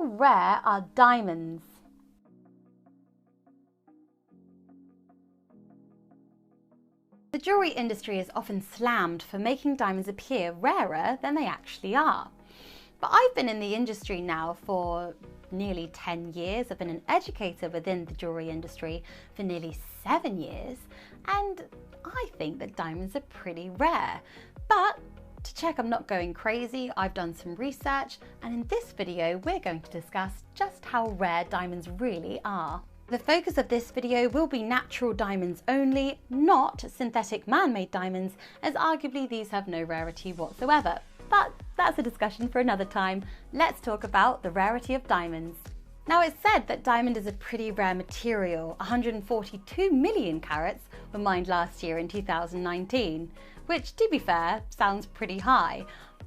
How rare are diamonds? The jewellery industry is often slammed for making diamonds appear rarer than they actually are. But I've been in the industry now for nearly 10 years. I've been an educator within the jewellery industry for nearly 7 years, and I think that diamonds are pretty rare. But to check I'm not going crazy, I've done some research, and in this video we're going to discuss just how rare diamonds really are. The focus of this video will be natural diamonds only, not synthetic man-made diamonds, as arguably these have no rarity whatsoever. But that's a discussion for another time. Let's talk about the rarity of diamonds. Now, it's said that diamond is a pretty rare material. 142 million carats were mined last year in 2019, which, to be fair, sounds pretty high.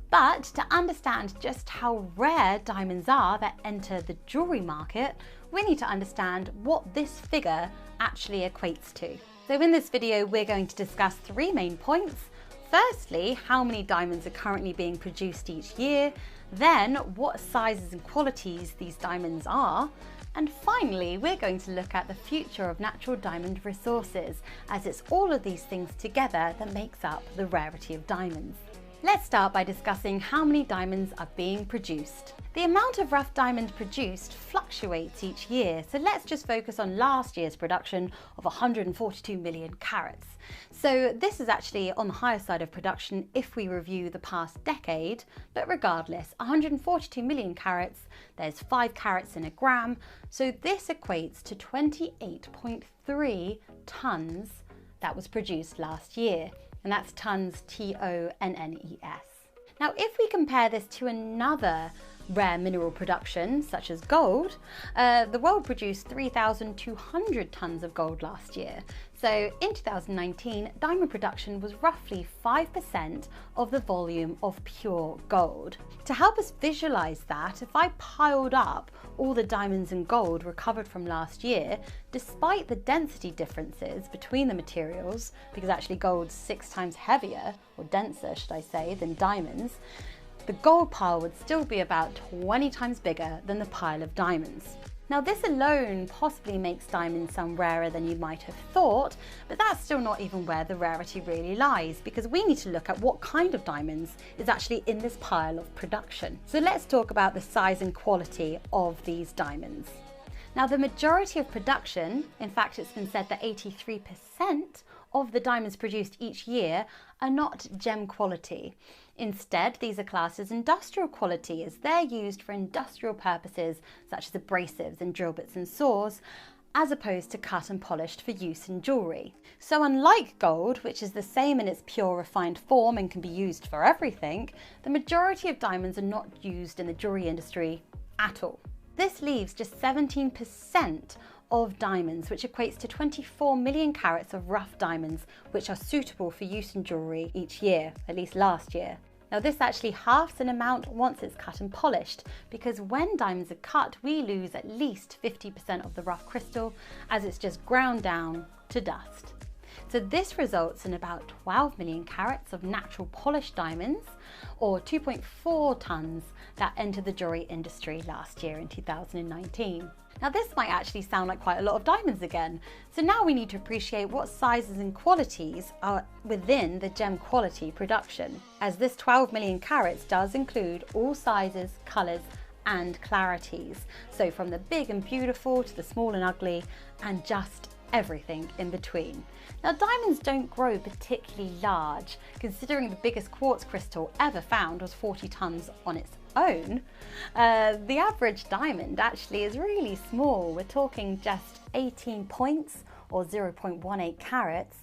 But to understand just how rare diamonds are that enter the jewellery market, we need to understand what this figure actually equates to. So in this video, we're going to discuss 3 main points. Firstly, how many diamonds are currently being produced each year, then what sizes and qualities these diamonds are, and finally, we're going to look at the future of natural diamond resources, as it's all of these things together that makes up the rarity of diamonds. Let's start by discussing how many diamonds are being produced. The amount of rough diamond produced fluctuates each year, so let's just focus on last year's production of 142 million carats. So this is actually on the higher side of production if we review the past decade, but regardless, 142 million carats, there's 5 carats in a gram, so this equates to 28.3 tonnes that was produced last year. And that's tonnes, T-O-N-N-E-S. Now, if we compare this to another rare mineral production, such as gold, the world produced 3,200 tonnes of gold last year. So in 2019, diamond production was roughly 5% of the volume of pure gold. To help us visualise that, if I piled up all the diamonds and gold recovered from last year, despite the density differences between the materials, because actually gold's 6 times heavier, or denser should I say, than diamonds, the gold pile would still be about 20 times bigger than the pile of diamonds. Now, this alone possibly makes diamonds sound rarer than you might have thought, but that's still not even where the rarity really lies, because we need to look at what kind of diamonds is actually in this pile of production. So let's talk about the size and quality of these diamonds. Now, the majority of production, in fact, it's been said that 83% of the diamonds produced each year are not gem quality. Instead, these are classed as industrial quality, as they're used for industrial purposes such as abrasives and drill bits and saws, as opposed to cut and polished for use in jewellery. So unlike gold, which is the same in its pure refined form and can be used for everything, the majority of diamonds are not used in the jewellery industry at all. This leaves just 17% of diamonds, which equates to 24 million carats of rough diamonds, which are suitable for use in jewellery each year, at least last year. Now, this actually halves an amount once it's cut and polished, because when diamonds are cut, we lose at least 50% of the rough crystal as it's just ground down to dust. So this results in about 12 million carats of natural polished diamonds, or 2.4 tonnes that entered the jewellery industry last year in 2019. Now, this might actually sound like quite a lot of diamonds again. So now we need to appreciate what sizes and qualities are within the gem quality production, as this 12 million carats does include all sizes, colours and clarities. So from the big and beautiful to the small and ugly, and just everything in between. Now, diamonds don't grow particularly large, considering the biggest quartz crystal ever found was 40 tonnes on its own. The average diamond actually is really small. We're talking just 18 points or 0.18 carats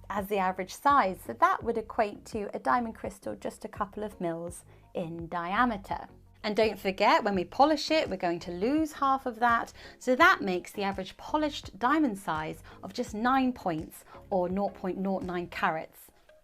as the average size. So that would equate to a diamond crystal just a couple of mils in diameter. And don't forget, when we polish it, we're going to lose half of that. So that makes the average polished diamond size of just 9 points or 0.09 carats,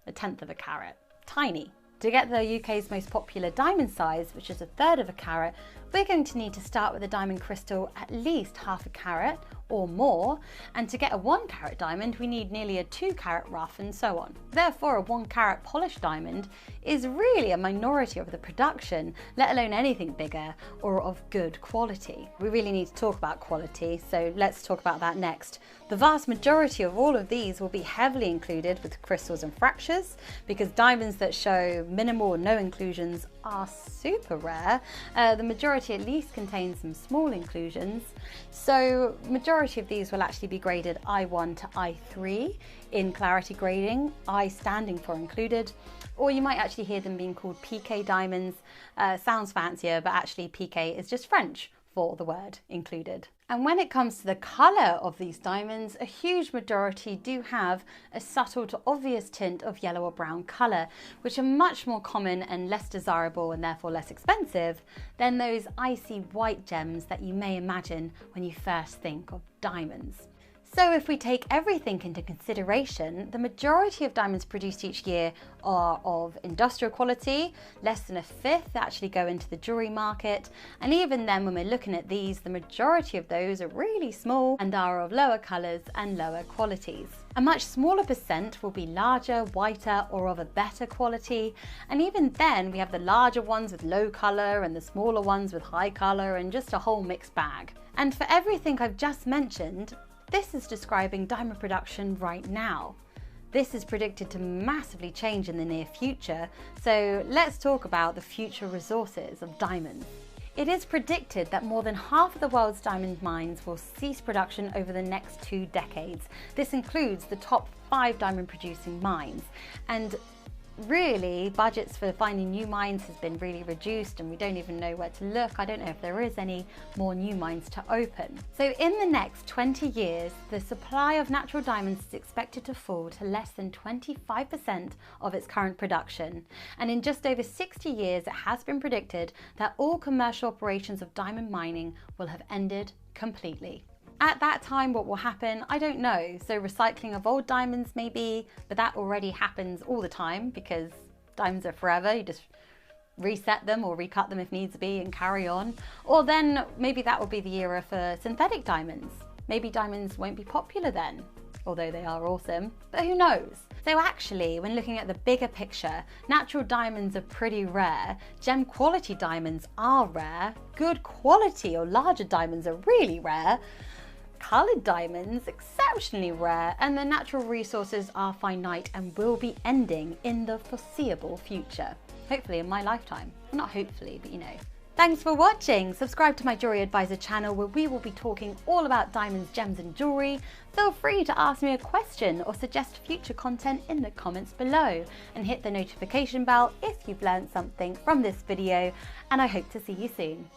a tenth of a carat. Tiny. To get the UK's most popular diamond size, which is a third of a carat, we're going to need to start with a diamond crystal at least half a carat or more, and to get a 1 carat diamond we need nearly a 2 carat rough and so on. Therefore a 1 carat polished diamond is really a minority of the production, let alone anything bigger or of good quality. We really need to talk about quality, so let's talk about that next. The vast majority of all of these will be heavily included with crystals and fractures, because diamonds that show minimal or no inclusions are super rare. The majority at least contain some small inclusions. So majority of these will actually be graded I1 to I3 in clarity grading, I standing for included, or you might actually hear them being called PK diamonds. Sounds fancier, but actually PK is just French for the word included. And when it comes to the colour of these diamonds, a huge majority do have a subtle to obvious tint of yellow or brown colour, which are much more common and less desirable and therefore less expensive than those icy white gems that you may imagine when you first think of diamonds. So if we take everything into consideration, the majority of diamonds produced each year are of industrial quality. Less than a fifth actually go into the jewellery market. And even then, when we're looking at these, the majority of those are really small and are of lower colours and lower qualities. A much smaller percent will be larger, whiter, or of a better quality. And even then, we have the larger ones with low colour and the smaller ones with high colour, and just a whole mixed bag. And for everything I've just mentioned, this is describing diamond production right now. This is predicted to massively change in the near future, so let's talk about the future resources of diamonds. It is predicted that more than half of the world's diamond mines will cease production over the next 2 decades. This includes the top 5 diamond producing mines, and really budgets for finding new mines has been really reduced, and we don't even know where to look. I don't know if there is any more new mines to open. So in the next 20 years, the supply of natural diamonds is expected to fall to less than 25% of its current production. And in just over 60 years, it has been predicted that all commercial operations of diamond mining will have ended completely. At that time, what will happen, I don't know. So recycling of old diamonds maybe, but that already happens all the time because diamonds are forever. You just reset them or recut them if needs be and carry on. Or then maybe that will be the era for synthetic diamonds. Maybe diamonds won't be popular then, although they are awesome, but who knows? So actually, when looking at the bigger picture, natural diamonds are pretty rare, gem quality diamonds are rare, good quality or larger diamonds are really rare, coloured diamonds exceptionally rare, and the natural resources are finite and will be ending in the foreseeable future. Hopefully in my lifetime. Well, not hopefully, but you know. Thanks for watching. Subscribe to my Jewellery Advisor channel where we will be talking all about diamonds, gems and jewellery. Feel free to ask me a question or suggest future content in the comments below, and hit the notification bell if you've learned something from this video, and I hope to see you soon.